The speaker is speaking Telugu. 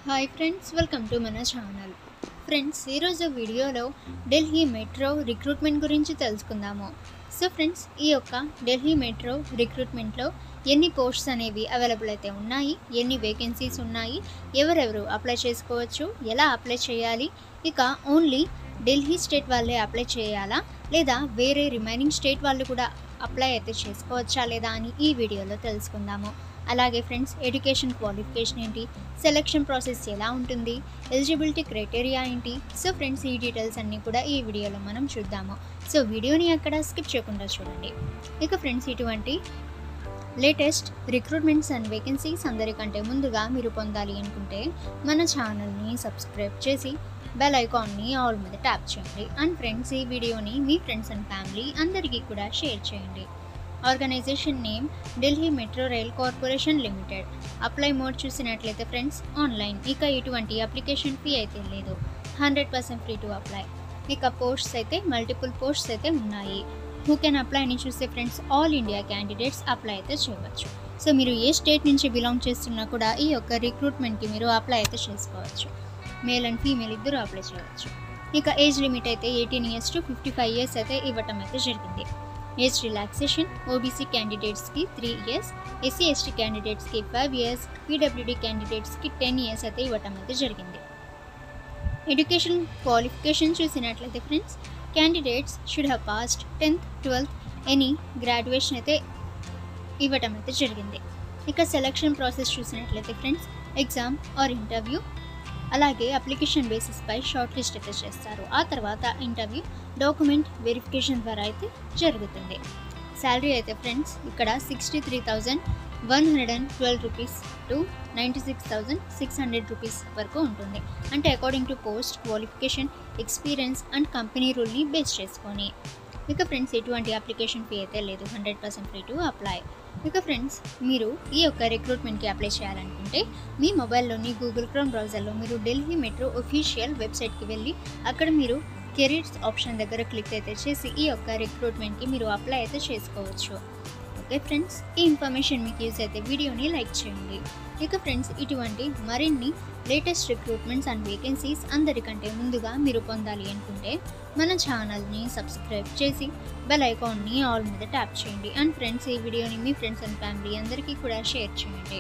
హాయ్ ఫ్రెండ్స్, వెల్కమ్ టు మన ఛానల్. ఫ్రెండ్స్, ఈరోజు వీడియోలో ఢిల్లీ మెట్రో రిక్రూట్మెంట్ గురించి తెలుసుకుందాము. సో ఫ్రెండ్స్, ఈ యొక్క ఢిల్లీ మెట్రో రిక్రూట్మెంట్లో ఎన్ని పోస్ట్స్ అనేవి అవైలబుల్ అయితే ఉన్నాయి, ఎన్ని వేకెన్సీస్ ఉన్నాయి, ఎవరెవరు అప్లై చేసుకోవచ్చు, ఎలా అప్లై చేయాలి, ఇక ఓన్లీ ఢిల్లీ స్టేట్ వాళ్ళే అప్లై చేయాలా లేదా వేరే రిమైనింగ్ స్టేట్ వాళ్ళు కూడా అప్లై అయితే చేసుకోవచ్చా లేదా అని ఈ వీడియోలో తెలుసుకుందాము. అలాగే ఫ్రెండ్స్, ఎడ్యుకేషన్ క్వాలిఫికేషన్ ఏంటి, సెలెక్షన్ ప్రాసెస్ ఎలా ఉంటుంది, ఎలిజిబిలిటీ క్రైటీరియా ఏంటి. సో ఫ్రెండ్స్, ఈ డీటెయిల్స్ అన్నీ కూడా ఈ వీడియోలో మనం చూద్దాము. సో వీడియోని అక్కడ స్కిప్ చేయకుండా చూడండి. ఇక ఫ్రెండ్స్, ఇటువంటి లేటెస్ట్ రిక్రూట్మెంట్స్ అండ్ వేకెన్సీస్ అందరికంటే ముందుగా మీరు పొందాలి అనుకుంటే మన ఛానల్ని సబ్స్క్రైబ్ చేసి బెల్ ఐకాన్ని ఆల్ మీద ట్యాప్ చేయండి. అండ్ ఫ్రెండ్స్, ఈ వీడియోని మీ ఫ్రెండ్స్ అండ్ ఫ్యామిలీ అందరికీ కూడా షేర్ చేయండి. Organisation name Delhi metro rail corporation limited. Apply mode చూసినట్లయితే ఫ్రెండ్స్ ఆన్లైన్, ఇక ఇటువంటి అప్లికేషన్ ఫీ అయితే లేదు, 100% ఫ్రీ టు అప్లై. ఇక పోస్ట్స్ అయితే మల్టిపుల్ పోస్ట్స్ అయితే ఉన్నాయి. హూ కెన్ అప్లై అని చూస్తే friends, all India candidates apply అయితే చేయవచ్చు. సో మీరు ఏ స్టేట్ నుంచి బిలాంగ్ చేస్తున్నా కూడా ఈ యొక్క రిక్రూట్మెంట్కి మీరు అప్లై అయితే చేసుకోవచ్చు. మేల్ అండ్ ఫీమేల్ ఇద్దరు అప్లై చేయవచ్చు. ఇక ఏజ్ లిమిట్ అయితే 18 years to 55 years అయితే ఇవ్వటం అయితే జరిగింది. ఏజ్ రిలాక్సేషన్ ఓబీసీ క్యాండిడేట్స్కి 3 years, ఎస్సీ ఎస్టీ క్యాండిడేట్స్కి 5 years, పీడబ్ల్యూడీ క్యాండిడేట్స్కి 10 years అయితే ఇవ్వటం అయితే జరిగింది. ఎడ్యుకేషన్ క్వాలిఫికేషన్ చూసినట్లయితే friends, candidates should have passed 10th, 12th any graduation అయితే ఇవ్వటం అయితే జరిగింది. ఇక సెలక్షన్ ప్రాసెస్ చూసినట్లయితే ఫ్రెండ్స్, ఎగ్జామ్ ఆర్ ఇంటర్వ్యూ, అలాగే అప్లికేషన్ బేసిస్పై షార్ట్ లిస్ట్ అయితే చేస్తారు. ఆ తర్వాత ఇంటర్వ్యూ, డాక్యుమెంట్ వెరిఫికేషన్ ద్వారా అయితే జరుగుతుంది. శాలరీ అయితే ఫ్రెండ్స్ ఇక్కడ 63,112 రూపీస్ టు 96,600 రూపీస్ వరకు ఉంటుంది. అంటే according to post, qualification, experience and company రూల్ని బేస్ చేసుకొని. ఇక ఫ్రెండ్స్, ఎటువంటి అప్లికేషన్ ఫీ అయితే లేదు, 100% ఫ్రీ టు అప్లై. ఇక ఫ్రెండ్స్, మీరు ఈ యొక్క రిక్రూట్మెంట్కి అప్లై చేయాలనుకుంటే మీ మొబైల్లోని గూగుల్ క్రోమ్ బ్రౌజర్లో మీరు ఢిల్లీ మెట్రో ఒఫీషియల్ వెబ్సైట్కి వెళ్ళి అక్కడ మీరు కెరీర్స్ ఆప్షన్ దగ్గర క్లిక్ అయితే చేసి ఈ యొక్క రిక్రూట్మెంట్కి మీరు అప్లై అయితే చేసుకోవచ్చు. ఓకే ఫ్రెండ్స్, ఈ ఇన్ఫర్మేషన్ మీకు యూజ్ అయితే వీడియోని లైక్ చేయండి. ఇక ఫ్రెండ్స్, ఇటువంటి మరిన్ని లేటెస్ట్ రిక్రూట్మెంట్స్ అండ్ వేకెన్సీస్ అందరికంటే ముందుగా మీరు పొందాలి అనుకుంటే మన ఛానల్ని సబ్స్క్రైబ్ చేసి బెల్ ఐకాన్ని ఆల్ మీద ట్యాప్ చేయండి. అండ్ ఫ్రెండ్స్, ఈ వీడియోని మీ ఫ్రెండ్స్ అండ్ ఫ్యామిలీ అందరికీ కూడా షేర్ చేయండి.